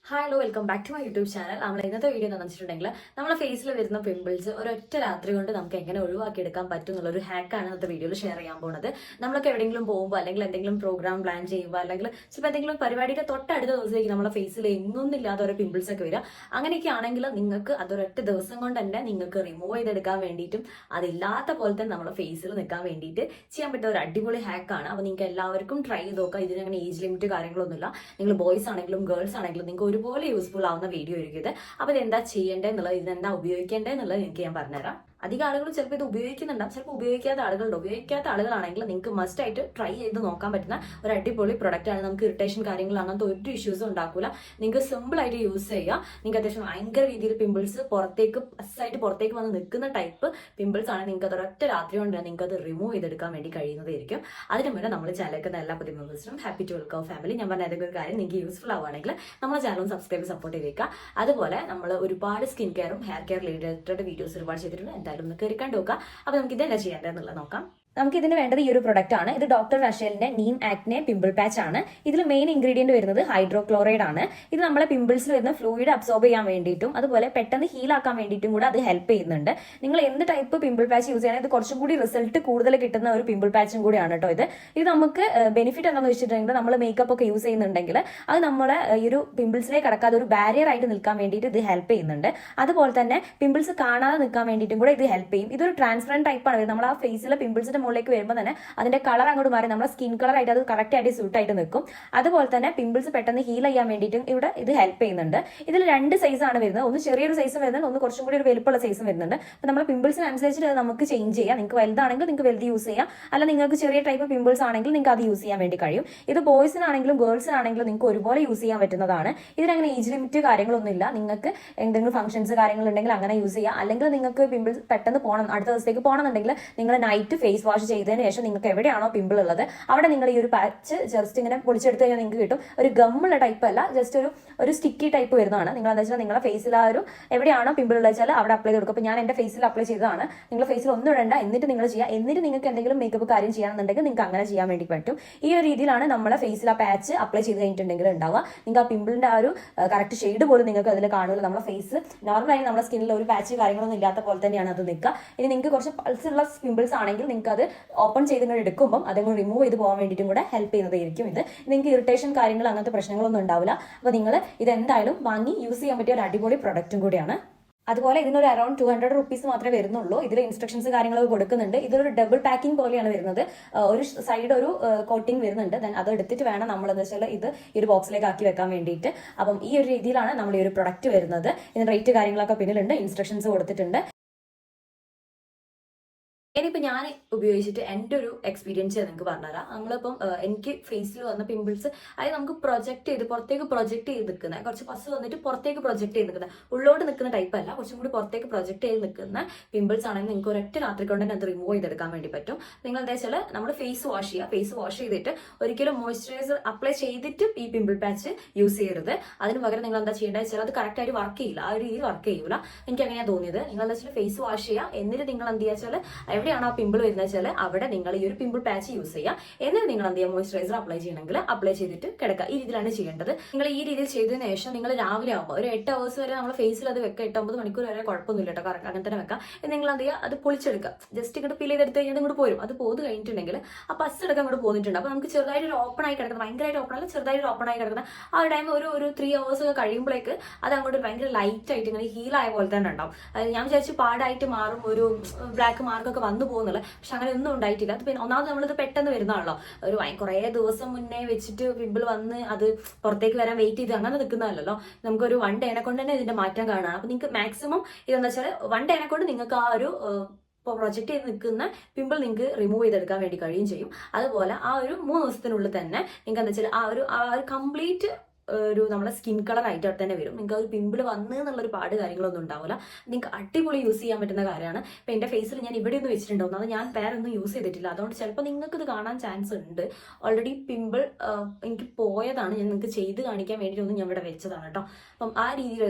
Hi hello welcome back to my YouTube channel. നമ്മൾ ഇന്നത്തെ video എന്ന് വെച്ചിട്ടുണ്ടെങ്കിൽ നമ്മുടെ ഫേസിൽ വരുന്ന പിമ്പിൾസ് ഒരൊറ്റ രാത്രി കൊണ്ട് നമുക്ക് എങ്ങനെ ഒഴിവാക്കിയെടുക്കാൻ പറ്റും എന്നുള്ളൊരു ഹാക്കാണ് ഇന്നത്തെ വീഡിയോയിൽ ഷെയർ ചെയ്യാൻ പോകുന്നത്. നമ്മളൊക്കെ എവിടെയെങ്കിലും പോകുമ്പോൾ അല്ലെങ്കിൽ എന്തെങ്കിലും പ്രോഗ്രാം പ്ലാൻ ചെയ്യുമ്പോൾ അല്ലെങ്കിൽ ചിലപ്പോൾ എന്തെങ്കിലും പരിപാടിയുടെ തൊട്ടടുത്ത ദിവസത്തേക്ക് നമ്മുടെ ഫേസിൽ എങ്ങൊന്നില്ലാത്ത ഓരോ പിമ്പിൾസ് ഒക്കെ വരിക. അങ്ങനെയൊക്കെ ആണെങ്കിൽ നിങ്ങൾക്ക് അതൊരൊറ്റ ദിവസം കൊണ്ട് തന്നെ നിങ്ങൾക്ക് റിമൂവ് ചെയ്തെടുക്കാൻ വേണ്ടിയിട്ടും അതില്ലാത്ത പോലെ തന്നെ നമ്മുടെ ഫേസിൽ നിൽക്കാൻ വേണ്ടിയിട്ട് ചെയ്യാൻ പറ്റുന്ന ഒരു അടിപൊളി ഹാക്കാണ്. അപ്പോൾ നിങ്ങൾക്ക് എല്ലാവർക്കും ട്രൈ ചെയ്ത് നോക്കാം. ഇതിനങ്ങനെ ഏജ് ലിമിറ്റ് കാര്യങ്ങളൊന്നുമില്ല. നിങ്ങൾ ബോയ്സ് ആണെങ്കിലും ഗേൾസ് ആണെങ്കിലും നിങ്ങൾക്ക് ഒരുപോലെ യൂസ്ഫുൾ ആവുന്ന വീഡിയോ ആയിരിക്കും ഇത്. അപ്പോൾ ഇതെന്താ ചെയ്യേണ്ടത് എന്നുള്ളത്, ഇതെന്താ ഉപയോഗിക്കേണ്ടത് എന്നുള്ളത് എനിക്ക് ഞാൻ പറഞ്ഞുതരാം. അധികം ആളുകൾ ചിലപ്പോൾ ഇത് ഉപയോഗിക്കുന്നുണ്ടാവും, ചിലപ്പോൾ ഉപയോഗിക്കാത്ത ആളുകളുണ്ട്. ഉപയോഗിക്കാത്ത ആളുകളാണെങ്കിൽ നിങ്ങൾക്ക് മസ്റ്റ് ആയിട്ട് ട്രൈ ചെയ്ത് നോക്കാൻ പറ്റുന്ന ഒരു അടിപൊളി പ്രൊഡക്റ്റ് ആണ്. നമുക്ക് ഇറിറ്റേഷൻ കാര്യങ്ങൾ അങ്ങനത്തെ ഒരു ഇഷ്യൂസും ഉണ്ടാക്കില്ല. നിങ്ങൾക്ക് സിമ്പിൾ ആയിട്ട് യൂസ് ചെയ്യുക. നിങ്ങൾക്ക് അത്യാവശ്യം ഭയങ്കര രീതിയിൽ പിമ്പിൾസ് പുറത്തേക്ക് വന്ന് നിൽക്കുന്ന ടൈപ്പ് പിമ്പിൾസ് ആണ്. നിങ്ങൾക്ക് അതൊരൊറ്റ രാത്രി കൊണ്ട് നിങ്ങൾക്ക് അത് റിമൂവ് ചെയ്തെടുക്കാൻ വേണ്ടി കഴിയുന്നതായിരിക്കും. അതിന് മുന്നേ നമ്മൾ ചാനലിലേക്ക് എല്ലാ പുതിയ മെമ്പേഴ്സിനും ഹാപ്പി ടു വെൽക്കം ഫാമിലി. ഞാൻ പറഞ്ഞ ഏതൊക്കെ ഒരു കാര്യം നിങ്ങൾക്ക് യൂസ്ഫുൾ ആവുകയാണെങ്കിൽ നമ്മുടെ ചാനലും സബ്സ്ക്രൈബ് സപ്പോർട്ട് ചെയ്തേക്കുക. അതുപോലെ നമ്മൾ ഒരുപാട് സ്കിൻ കെയറും ഹെയർ കെയർ റിലേറ്റഡ് വീഡിയോസ് ഒരുപാട് ചെയ്തിട്ടുണ്ട്. എന്തായാലും ഒന്ന് കയറി കണ്ടു നോക്കാം. അപ്പൊ നമുക്ക് ഇതെന്താ ചെയ്യേണ്ടതെന്നുള്ളത് നോക്കാം. നമുക്ക് ഇതിന് വേണ്ടത് ഈ ഒരു പ്രൊഡക്റ്റ് ആണ്. ഇത് ഡോക്ടർ റഷേലിന്റെ നീം ആക്നെ പിമ്പിൾ പാച്ച് ആണ്. ഇതിൽ മെയിൻ ഇൻഗ്രീഡിയന്റ് വരുന്നത് ഹൈഡ്രോക്ലോറൈഡ് ആണ്. ഇത് നമ്മളെ പിമ്പിൾസിൽ വരുന്ന ഫ്ലൂയിഡ് അബ്സോർബ് ചെയ്യാൻ വേണ്ടിയിട്ടും അതുപോലെ പെട്ടെന്ന് ഹീൽ ആക്കാൻ വേണ്ടിയിട്ടും കൂടെ അത് ഹെൽപ്പ് ചെയ്യുന്നുണ്ട്. നിങ്ങൾ എന്ത് ടൈപ്പ് പിമ്പിൾ പാച്ച് യൂസ് ചെയ്യണം, ഇത് കുറച്ചും കൂടി റിസൾട്ട് കൂടുതൽ കിട്ടുന്ന ഒരു പിമ്പിൾ പാച്ചും കൂടിയാണ് കേട്ടോ ഇത്. ഇത് നമുക്ക് ബെനിഫിറ്റ് എന്താണെന്ന് വെച്ചിട്ടുണ്ടെങ്കിൽ നമ്മൾ മേക്കപ്പ് ഒക്കെ യൂസ് ചെയ്യുന്നുണ്ടെങ്കിൽ അത് നമ്മളെ ഈ ഒരു പിമ്പിൾസിലേക്ക് കടക്കാതെ ഒരു ബാരിയർ ആയിട്ട് നിൽക്കാൻ വേണ്ടിയിട്ട് ഇത് ഹെൽപ്പ് ചെയ്യുന്നുണ്ട്. അതുപോലെ തന്നെ പിമ്പിൾസ് കാണാതെ നിൽക്കാൻ വേണ്ടിയിട്ടും കൂടെ ഇത് ഹെൽപ്പ് ചെയ്യും. ഇതൊരു ട്രാൻസ്പെറന്റ് ടൈപ്പ് ആണ്. നമ്മൾ ആ ഫേസിലെ പിമ്പിൾസിന്റെ മുകളിലേക്ക് വരുമ്പോൾ തന്നെ അതിന്റെ കളർ അങ്ങോട്ട് മാറി നമ്മുടെ സ്കിൻ കളർ ആയിട്ട് അത് കറക്റ്റ് ആയിട്ട് സ്യൂട്ട് ആയിട്ട് നിൽക്കും. അതുപോലെ തന്നെ പിമ്പിൾസ് പെട്ടെന്ന് ഹീൽ ചെയ്യാൻ വേണ്ടിയിട്ടും ഇവിടെ ഇത് ഹെൽപ്പ് ചെയ്യുന്നുണ്ട്. ഇതിൽ 2 സൈസ് ആണ് വരുന്നത്. ഒന്ന് ചെറിയൊരു സൈസ് വരുന്നുണ്ട്, ഒന്ന് കുറച്ചും കൂടി ഒരു വലുപ്പമുള്ള സൈസും വരുന്നുണ്ട്. അപ്പോൾ നമ്മുടെ പിമ്പിൾസിനനുസരിച്ചിട്ട് നമുക്ക് ചേഞ്ച് ചെയ്യാം. നിങ്ങൾക്ക് വലുതാണെങ്കിൽ നിങ്ങൾക്ക് വലുത് യൂസ് ചെയ്യാം, അല്ല നിങ്ങൾക്ക് ചെറിയ ടൈപ്പ് പിമ്പിൾസ് ആണെങ്കിൽ നിങ്ങൾക്ക് അത് യൂസ് ചെയ്യാൻ വേണ്ടി കഴിയും. ഇത് ബോയ്സിനാണെങ്കിലും ഗേൾസിനാണെങ്കിലും നിങ്ങൾക്ക് ഒരുപോലെ യൂസ് ചെയ്യാൻ പറ്റുന്നതാണ്. ഇതിനങ്ങനെ ഏജ് ലിമിറ്റ് കാര്യങ്ങളൊന്നും ഇല്ല. നിങ്ങൾക്ക് എന്തെങ്കിലും ഫംഗ്ഷൻസ് കാര്യങ്ങളുണ്ടെങ്കിൽ അങ്ങനെ യൂസ് ചെയ്യാം. അല്ലെങ്കിൽ നിങ്ങൾക്ക് പിമ്പിൾസ് പെട്ടെന്ന് പോകണം, അടുത്ത ദിവസത്തേക്ക് പോകണമെന്നുണ്ടെങ്കിൽ നിങ്ങൾ നൈറ്റ് ഫേസ് വാഷ് ചെയ്തതിന് ശേഷം നിങ്ങൾക്ക് എവിടെയാണോ പിമ്പിൾ ഉള്ളത് അവിടെ നിങ്ങൾ ഈ ഒരു പാച്ച് ജസ്റ്റ് ഇങ്ങനെ പൊളിച്ചെടുത്ത് കഴിഞ്ഞാൽ നിങ്ങൾക്ക് കിട്ടും. ഒരു ഗമ്മുള്ള ടൈപ്പ് അല്ല, ജസ്റ്റ് ഒരു സ്റ്റിക്കി ടൈപ്പ് വരുന്നതാണ്. നിങ്ങൾ എന്താ വെച്ചാൽ നിങ്ങളുടെ ഫേസിൽ ആ ഒരു എവിടെയാണോ പിമ്പിൾ ഉള്ളത് വെച്ചാൽ അവിടെ അപ്ലൈ ചെയ്ത് കൊടുക്കും. അപ്പോൾ ഞാൻ എൻ്റെ ഫേസിൽ അപ്ലൈ ചെയ്തതാണ്. നിങ്ങൾ ഫേസിൽ ഒന്നും ഇടണ്ട, എന്നിട്ട് നിങ്ങൾ ചെയ്യുക. എന്നിട്ട് നിങ്ങൾക്ക് എന്തെങ്കിലും മേക്കപ്പ് കാര്യം ചെയ്യാണെന്നുണ്ടെങ്കിൽ നിങ്ങൾക്ക് അങ്ങനെ ചെയ്യാൻ വേണ്ടി പറ്റും. ഈ ഒരു രീതിയിലാണ് നമ്മളെ ഫേസിൽ ആ പാച്ച് അപ്ലൈ ചെയ്ത് കഴിഞ്ഞിട്ടുണ്ടെങ്കിൽ ഉണ്ടാവുക. നിങ്ങൾക്ക് ആ പിമ്പിളിന്റെ ആ ഒരു കറക്റ്റ് ഷെയ്ഡ് പോലും നിങ്ങൾക്ക് അതിൽ കാണുമല്ലോ. നമ്മുടെ ഫേസ് നോർമലായി നമ്മുടെ സ്കിന്നിൽ ഒരു പാച്ച് കാര്യങ്ങളൊന്നും ഇല്ലാത്ത പോലെ തന്നെയാണ് അത് നിൽക്കുക. ഇനി നിങ്ങൾക്ക് കുറച്ച് പൾസുള്ള പിമ്പിൾസ് ആണെങ്കിൽ നിങ്ങൾക്ക് അത് ഓപ്പൺ ചെയ്ത് എടുക്കുമ്പോൾ അതങ്ങ് റിമൂവ് ചെയ്ത് പോകാൻ വേണ്ടിയിട്ടും കൂടെ ഹെൽപ്പ് ചെയ്യുന്നതായിരിക്കും ഇത്. നിങ്ങൾക്ക് ഇറിറ്റേഷൻ കാര്യങ്ങൾ അങ്ങനത്തെ പ്രശ്നങ്ങളൊന്നും ഉണ്ടാവില്ല. അപ്പോൾ നിങ്ങൾ ഇതെന്തായാലും വാങ്ങി യൂസ് ചെയ്യാൻ പറ്റിയ ഒരു അടിപൊളി പ്രൊഡക്റ്റും കൂടിയാണ്. അതുപോലെ ഇതിനൊരു അറൌണ്ട് 200 റുപ്പീസ് മാത്രമേ വരുന്നുള്ളൂ. ഇതിൽ ഇൻസ്ട്രക്ഷൻസ് കാര്യങ്ങളൊക്കെ കൊടുക്കുന്നുണ്ട്. ഇതൊരു ഡബിൾ പാക്കിംഗ് പോലെയാണ് വരുന്നത്. ഒരു സൈഡ് ഒരു കോട്ടിംഗ് വരുന്നുണ്ട്. ദെൻ അത് എടുത്തിട്ട് വേണം നമ്മൾ എന്താ വെച്ചാൽ ഇത് ഈ ഒരു ബോക്സിലേക്ക് ആക്കി വെക്കാൻ വേണ്ടിയിട്ട്. അപ്പം ഈ ഒരു രീതിയിലാണ് നമ്മൾ ഈ ഒരു പ്രൊഡക്റ്റ് വരുന്നത്. ഇതിന് റേറ്റ് കാര്യങ്ങളൊക്കെ പിന്നിലുണ്ട്, ഇൻസ്ട്രക്ഷൻസ് കൊടുത്തിട്ടുണ്ട്. ഇനിയിപ്പോൾ ഞാൻ ഉപയോഗിച്ചിട്ട് എൻ്റെ ഒരു എക്സ്പീരിയൻസ് നിങ്ങൾക്ക് പറഞ്ഞുതരാം. നമ്മളിപ്പം എനിക്ക് ഫേസിൽ വന്ന പിമ്പിൾസ് അതായത് നമുക്ക് പുറത്തേക്ക് പ്രൊജക്ട് ചെയ്ത് നിൽക്കുന്ന കുറച്ച് പസ് വന്നിട്ട് പുറത്തേക്ക് പ്രൊജക്ട് ചെയ്ത് നിൽക്കുന്ന ഉള്ളോട്ട് നിൽക്കുന്ന ടൈപ്പ് അല്ല, കുറച്ചും കൂടി പുറത്തേക്ക് പ്രൊജക്ട് ചെയ്ത് നിൽക്കുന്ന പിമ്പിൾസ് ആണെങ്കിൽ നിങ്ങൾക്ക് ഒരൊറ്റ രാത്രി കൊണ്ട് തന്നെ അത് റിമൂവ് ചെയ്തെടുക്കാൻ വേണ്ടി പറ്റും. നിങ്ങൾ എന്താ വെച്ചാൽ നമ്മൾ ഫേസ് വാഷ് ചെയ്യുക. ഫേസ് വാഷ് ചെയ്തിട്ട് ഒരിക്കലും മോയ്സ്ചറൈസർ അപ്ലൈ ചെയ്തിട്ട് ഈ പിമ്പിൾ പാച്ച് യൂസ് ചെയ്യരുത്. അതിന് പകരം നിങ്ങൾ എന്താ ചെയ്യേണ്ടത് വെച്ചാൽ അത് കറക്റ്റായിട്ട് വർക്ക് ചെയ്യില്ല, ആ ഒരു രീതിയിൽ വർക്ക് ചെയ്യൂല. എനിക്ക് അങ്ങനെയാണ് തോന്നിയത്. നിങ്ങൾ എന്താ വെച്ചാൽ ഫേസ് വാഷ് ചെയ്യുക, എന്നിട്ട് നിങ്ങൾ എന്ത് ചെയ്യുക വെച്ചാൽ എവിടെയാണോ ആ പിമ്പിൾ വരുന്നത് വെച്ചാൽ അവിടെ നിങ്ങൾ ഈ ഒരു പിമ്പിൾ പാച്ച് യൂസ് ചെയ്യുക. എന്നിട്ട് നിങ്ങൾ എന്ത് ചെയ്യുക, മോയ്സ്ചറൈസർ അപ്ലൈ ചെയ്യണമെങ്കിൽ അപ്ലൈ ചെയ്തിട്ട് കിടക്കുക. ഈ രീതിയിലാണ് ചെയ്യേണ്ടത്. നിങ്ങൾ ഈ രീതിയിൽ ചെയ്തതിന് ശേഷം നിങ്ങൾ രാവിലെ ആകുമ്പോൾ ഒരു 8 അവേഴ്സ് വരെ നമ്മൾ ഫേസിൽ അത് വെക്കുക. 8-9 മണിക്കൂർ വരെ കുഴപ്പമൊന്നുമില്ല കേട്ടോ, കറക്റ്റ് അങ്ങനെ തന്നെ വെക്കാം. നിങ്ങൾ എന്ത് ചെയ്യുക, അത് പൊളിച്ചെടുക്കുക. ജസ്റ്റ് ഇങ്ങോട്ട് ഫിൽ ചെയ്തെടുത്ത് കഴിഞ്ഞാൽ ഇങ്ങോട്ട് പോരും. അത് പോത് കഴിഞ്ഞിട്ടുണ്ടെങ്കിൽ ആ പസ് എടുക്കാൻ അങ്ങോട്ട് പോന്നിട്ടുണ്ട്. അപ്പോൾ നമുക്ക് ചെറുതായിട്ട് ഒരു ഓപ്പൺ ആയി കിടക്കുന്നത്, ഭയങ്കരമായിട്ട് ഓപ്പൺ അല്ല, ചെറുതായിട്ട് ഓപ്പൺ ആയി കിടക്കുന്ന ആ ഒരു ടൈം ഒരു 3 അവേഴ്സ് ഒക്കെ കഴിയുമ്പോഴേക്ക് അത് അങ്ങോട്ട് ഭയങ്കര ലൈറ്റ് ആയിട്ട് ഇങ്ങനെ ഹീലായ പോലെ തന്നെ ഉണ്ടാവും. ഞാൻ വിചാരിച്ചു പാടായിട്ട് മാറും, ഒരു ബ്ലാക്ക് മാർക്കൊക്കെ വന്നു പോകുന്നില്ല. പക്ഷെ അങ്ങനെ ഒന്നും ഉണ്ടായിട്ടില്ല. അത് പിന്നെ ഒന്നാമത് നമ്മളിത് പെട്ടെന്ന് വരുന്നതാണല്ലോ. ഒരു കുറേ ദിവസം മുന്നേ വെച്ചിട്ട് പിമ്പിൾ വന്ന് അത് പുറത്തേക്ക് വരാൻ വെയിറ്റ് ചെയ്ത് അങ്ങനെ നിൽക്കുന്നതല്ലോ. നമുക്കൊരു 1 ഡേനെ കൊണ്ട് തന്നെ ഇതിന്റെ മാറ്റം കാണാം. അപ്പൊ നിങ്ങൾക്ക് മാക്സിമം ഇതെന്താ വെച്ചാൽ 1 ഡേനെ കൊണ്ട് നിങ്ങൾക്ക് ആ ഒരു പ്രൊജക്ട് ചെയ്ത് നിൽക്കുന്ന പിമ്പിൾ നിങ്ങൾക്ക് റിമൂവ് ചെയ്തെടുക്കാൻ വേണ്ടി കഴിയും ചെയ്യും. അതുപോലെ ആ ഒരു 3 ദിവസത്തിനുള്ളിൽ തന്നെ നിങ്ങൾക്ക് എന്താ വെച്ചാൽ ആ ഒരു കംപ്ലീറ്റ് ഒരു നമ്മുടെ സ്കിൻ കളർ ആയിട്ട് തന്നെ വരും. നിങ്ങൾക്ക് ഒരു പിമ്പിൾ വന്ന് എന്നുള്ളൊരു പാട് കാര്യങ്ങളൊന്നും ഉണ്ടാവില്ല. നിങ്ങൾക്ക് അടിപൊളി യൂസ് ചെയ്യാൻ പറ്റുന്ന കാര്യമാണ്. ഇപ്പം എൻ്റെ ഫേസിൽ ഞാൻ ഇവിടെ ഒന്ന് വെച്ചിട്ടുണ്ടാവും, അത് ഞാൻ പേരൊന്നും യൂസ് ചെയ്തിട്ടില്ല. അതുകൊണ്ട് ചിലപ്പോൾ നിങ്ങൾക്ക് ഇത് കാണാൻ ചാൻസ് ഉണ്ട്. ഓൾറെഡി പിമ്പിൾ എനിക്ക് പോയതാണ്, ഞാൻ നിങ്ങൾക്ക് ചെയ്ത് കാണിക്കാൻ വേണ്ടിയിട്ടൊന്നും ഞാൻ ഇവിടെ വെച്ചതാണ് കേട്ടോ. അപ്പം ആ രീതിയിൽ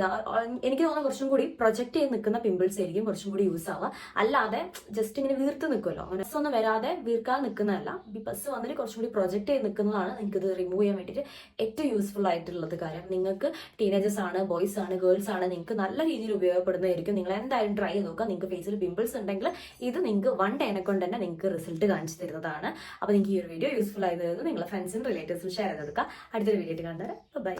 എനിക്ക് തോന്നുന്ന കുറച്ചും കൂടി പ്രൊജക്ട് ചെയ്ത് നിൽക്കുന്ന പിമ്പിൾസ് ആയിരിക്കും കുറച്ചും കൂടി യൂസ് ആവുക. അല്ലാതെ ജസ്റ്റ് ഇങ്ങനെ വീർത്ത് നിൽക്കുമല്ലോ, അങ്ങനെ ഒന്നും വരാതെ വീർക്കാതെ നിൽക്കുന്നതല്ല. ബസ് വന്നിട്ട് കുറച്ചും കൂടി പ്രൊജക്ട് ചെയ്ത് നിൽക്കുന്നതാണ് നിങ്ങൾക്ക് ഇത് റിമൂവ് ചെയ്യാൻ വേണ്ടിയിട്ട് ഏറ്റവും യൂസ്ഫുൾ ആയിട്ട് ആയിട്ടുള്ളത് കാര്യം നിങ്ങൾക്ക് ടീനേജേഴ്സ് ആണ്, ബോയ്സ് ആണ്, ഗേൾസ് ആണ്, നിങ്ങൾക്ക് നല്ല രീതിയിൽ ഉപയോഗപ്പെടുന്നതായിരിക്കും. നിങ്ങൾ എന്തായാലും ട്രൈ ചെയ്ത് നോക്കുക. നിങ്ങൾക്ക് ഫേസിൽ പിമ്പിൾസ് ഉണ്ടെങ്കിൽ ഇത് നിങ്ങൾക്ക് 1 ഡേനെ കൊണ്ട് തന്നെ നിങ്ങൾക്ക് റിസൾട്ട് കാണിച്ചു തരുന്നതാണ്. അപ്പോൾ നിങ്ങൾക്ക് ഈ ഒരു വീഡിയോ യൂസ്ഫുൾ ആയത് നിങ്ങളുടെ ഫ്രണ്ട്സിനും റിലേറ്റീവ്സിനും ഷെയർ ചെയ്ത് കൊടുക്കുക. അടുത്തൊരു വീഡിയോ ആയിട്ട് കാണുന്നത് ബൈ.